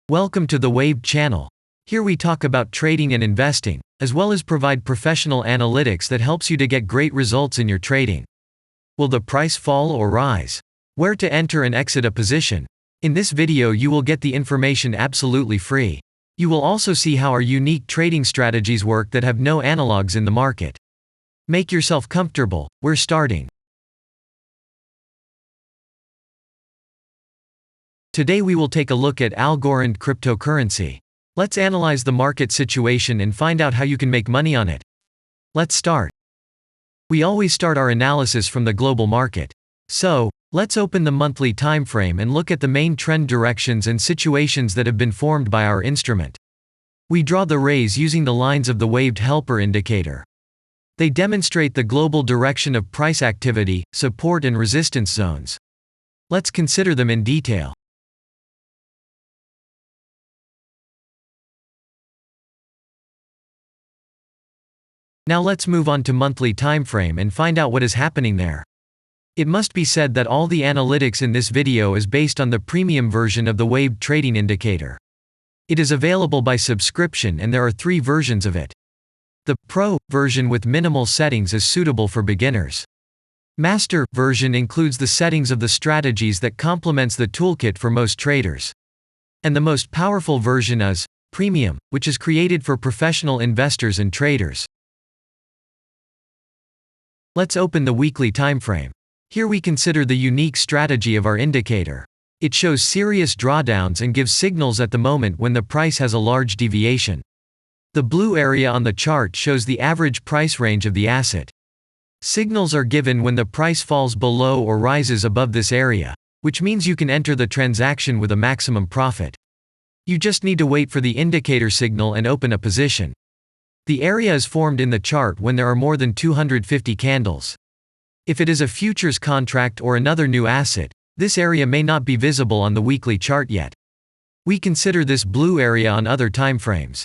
Welcome to the Wave channel. Here we talk about trading and investing, as well as provide professional analytics that helps you to get great results in your trading. Will the price fall or rise? Where to enter and exit a position? In this video you will get the information absolutely free. You will also see how our unique trading strategies work that have no analogs in the market. Make yourself comfortable, we're starting. Today we will take a look at Algorand cryptocurrency. Let's analyze the market situation and find out how you can make money on it. Let's start. We always start our analysis from the global market. So, let's open the monthly time frame and look at the main trend directions and situations that have been formed by our instrument. We draw the rays using the lines of the waved helper indicator. They demonstrate the global direction of price activity, support and resistance zones. Let's consider them in detail. Now let's move on to monthly time frame and find out what is happening there. It must be said that all the analytics in this video is based on the premium version of the waved trading indicator. It is available by subscription and there are 3 versions of it. The Pro version with minimal settings is suitable for beginners. Master version includes the settings of the strategies that complements the toolkit for most traders. And the most powerful version is Premium, which is created for professional investors and traders. Let's open the weekly time frame. Here we consider the unique strategy of our indicator. It shows serious drawdowns and gives signals at the moment when the price has a large deviation. The blue area on the chart shows the average price range of the asset. Signals are given when the price falls below or rises above this area, which means you can enter the transaction with a maximum profit. You just need to wait for the indicator signal and open a position. The area is formed in the chart when there are more than 250 candles. If it is a futures contract or another new asset, this area may not be visible on the weekly chart yet. We consider this blue area on other time frames.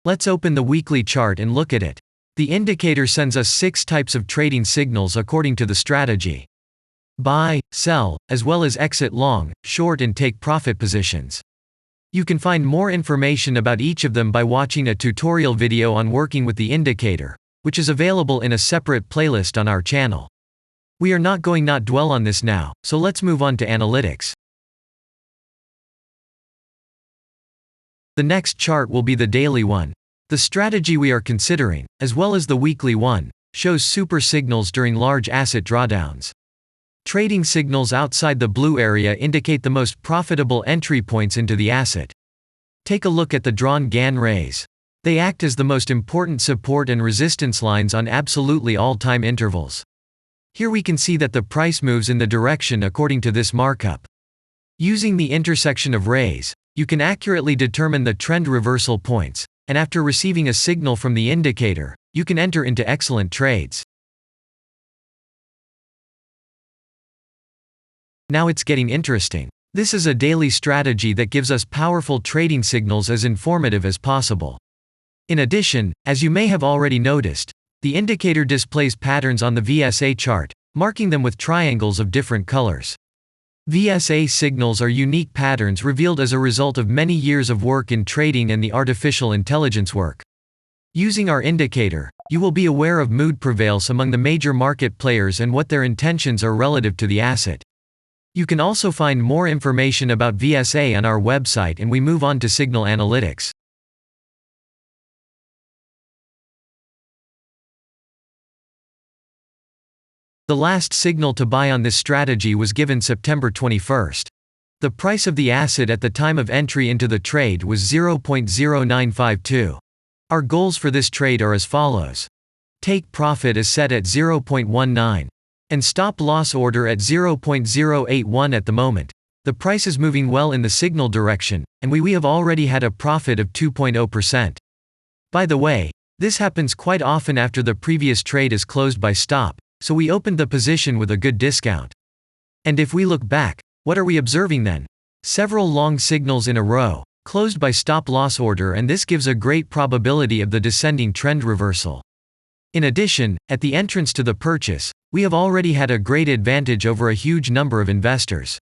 Let's open the weekly chart and look at it. The indicator sends us 6 types of trading signals according to the strategy: buy, sell, as well as exit long, short and take profit positions. You can find more information about each of them by watching a tutorial video on working with the indicator, which is available in a separate playlist on our channel. We are not going to dwell on this now, so let's move on to analytics. The next chart will be the daily one. The strategy we are considering, as well as the weekly one, shows super signals during large asset drawdowns. Trading signals outside the blue area indicate the most profitable entry points into the asset. Take a look at the drawn Gann rays. They act as the most important support and resistance lines on absolutely all time intervals. Here we can see that the price moves in the direction according to this markup. Using the intersection of rays, you can accurately determine the trend reversal points, and after receiving a signal from the indicator, you can enter into excellent trades. Now it's getting interesting. This is a daily strategy that gives us powerful trading signals as informative as possible. In addition, as you may have already noticed, the indicator displays patterns on the VSA chart, marking them with triangles of different colors. VSA signals are unique patterns revealed as a result of many years of work in trading and the artificial intelligence work. Using our indicator, you will be aware of mood prevails among the major market players and what their intentions are relative to the asset. You can also find more information about VSA on our website, and we move on to signal analytics. The last signal to buy on this strategy was given September 21st. The price of the asset at the time of entry into the trade was 0.0952. Our goals for this trade are as follows. Take profit is set at 0.19. And stop loss order at 0.081 at the moment. The price is moving well in the signal direction, and we have already had a profit of 2.0%. By the way, this happens quite often after the previous trade is closed by stop, so we opened the position with a good discount. And if we look back, what are we observing then? Several long signals in a row, closed by stop loss order, and this gives a great probability of the descending trend reversal. In addition, at the entrance to the purchase, we have already had a great advantage over a huge number of investors.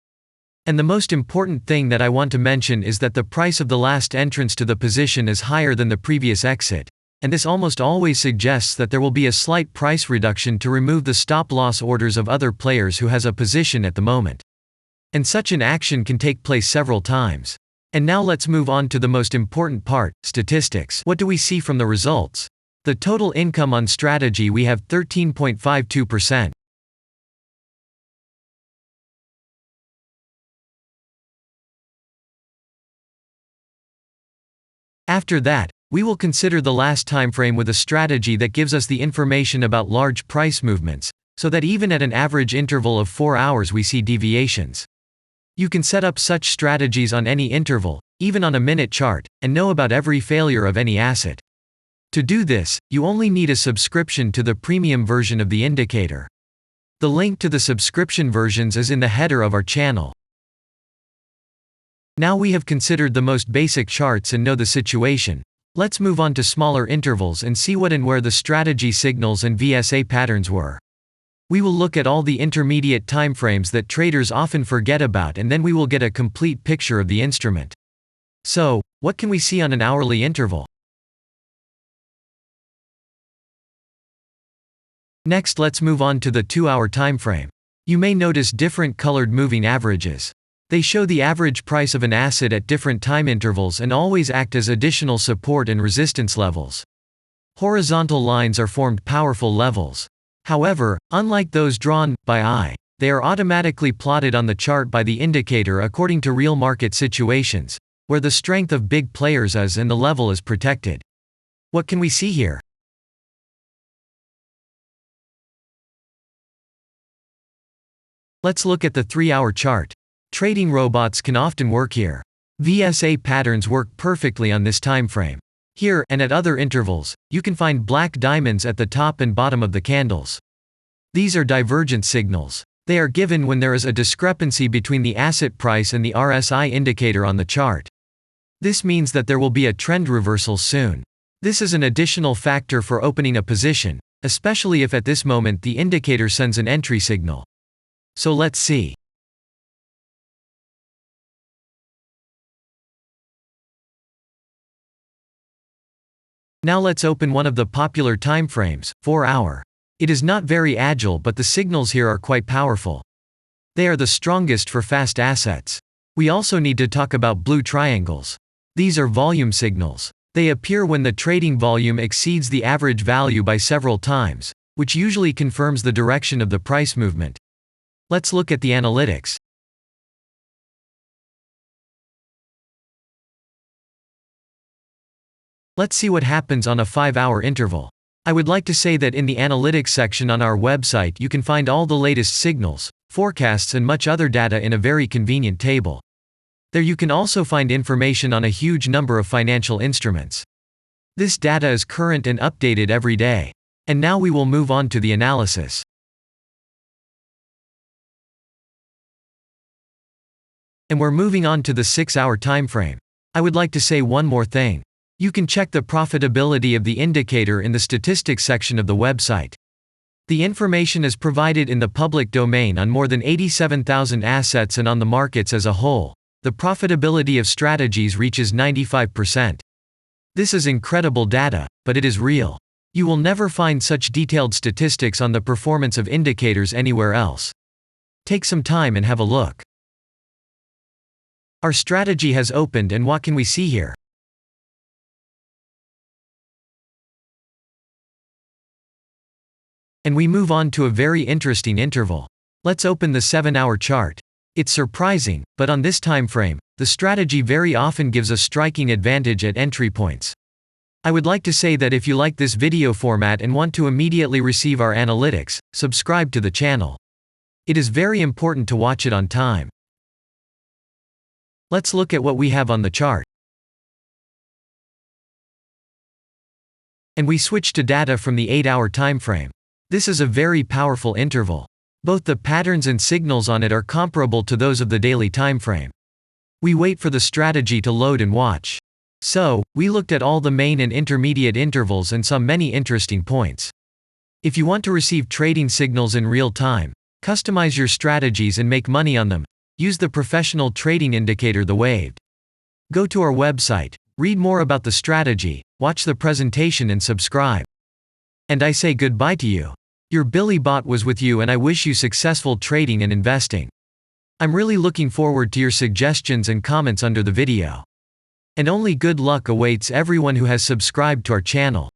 And the most important thing that I want to mention is that the price of the last entrance to the position is higher than the previous exit, and this almost always suggests that there will be a slight price reduction to remove the stop-loss orders of other players who has a position at the moment. And such an action can take place several times. And now let's move on to the most important part, statistics. What do we see from the results? The total income on strategy, we have 13.52%. After that, we will consider the last time frame with a strategy that gives us the information about large price movements, so that even at an average interval of 4 hours we see deviations. You can set up such strategies on any interval, even on a minute chart, and know about every failure of any asset. To do this, you only need a subscription to the premium version of the indicator. The link to the subscription versions is in the header of our channel. Now we have considered the most basic charts and know the situation. Let's move on to smaller intervals and see what and where the strategy signals and VSA patterns were. We will look at all the intermediate timeframes that traders often forget about, and then we will get a complete picture of the instrument. So, what can we see on an hourly interval? Next, let's move on to the 2-hour timeframe. You may notice different colored moving averages. They show the average price of an asset at different time intervals and always act as additional support and resistance levels. Horizontal lines are formed powerful levels. However, unlike those drawn by eye, they are automatically plotted on the chart by the indicator according to real market situations, where the strength of big players is and the level is protected. What can we see here? Let's look at the 3-hour chart. Trading robots can often work here. VSA patterns work perfectly on this time frame. Here, and at other intervals, you can find black diamonds at the top and bottom of the candles. These are divergent signals. They are given when there is a discrepancy between the asset price and the RSI indicator on the chart. This means that there will be a trend reversal soon. This is an additional factor for opening a position, especially if at this moment the indicator sends an entry signal. So let's see. Now let's open one of the popular timeframes, 4-hour. It is not very agile, but the signals here are quite powerful. They are the strongest for fast assets. We also need to talk about blue triangles. These are volume signals. They appear when the trading volume exceeds the average value by several times, which usually confirms the direction of the price movement. Let's look at the analytics. Let's see what happens on a 5-hour interval. I would like to say that in the analytics section on our website you can find all the latest signals, forecasts and much other data in a very convenient table. There you can also find information on a huge number of financial instruments. This data is current and updated every day. And now we will move on to the analysis. And we're moving on to the 6-hour timeframe. I would like to say one more thing. You can check the profitability of the indicator in the statistics section of the website. The information is provided in the public domain on more than 87,000 assets and on the markets as a whole. The profitability of strategies reaches 95%. This is incredible data, but it is real. You will never find such detailed statistics on the performance of indicators anywhere else. Take some time and have a look. Our strategy has opened, and what can we see here? And we move on to a very interesting interval. Let's open the 7-hour chart. It's surprising, but on this time frame, the strategy very often gives a striking advantage at entry points. I would like to say that if you like this video format and want to immediately receive our analytics, subscribe to the channel. It is very important to watch it on time. Let's look at what we have on the chart. And we switch to data from the 8-hour time frame. This is a very powerful interval. Both the patterns and signals on it are comparable to those of the daily time frame. We wait for the strategy to load and watch. So, we looked at all the main and intermediate intervals and saw many interesting points. If you want to receive trading signals in real time, customize your strategies and make money on them, use the professional trading indicator, the Waved. Go to our website, read more about the strategy, watch the presentation and subscribe. And I say goodbye to you. Your Billy Bot was with you, and I wish you successful trading and investing. I'm really looking forward to your suggestions and comments under the video. And only good luck awaits everyone who has subscribed to our channel.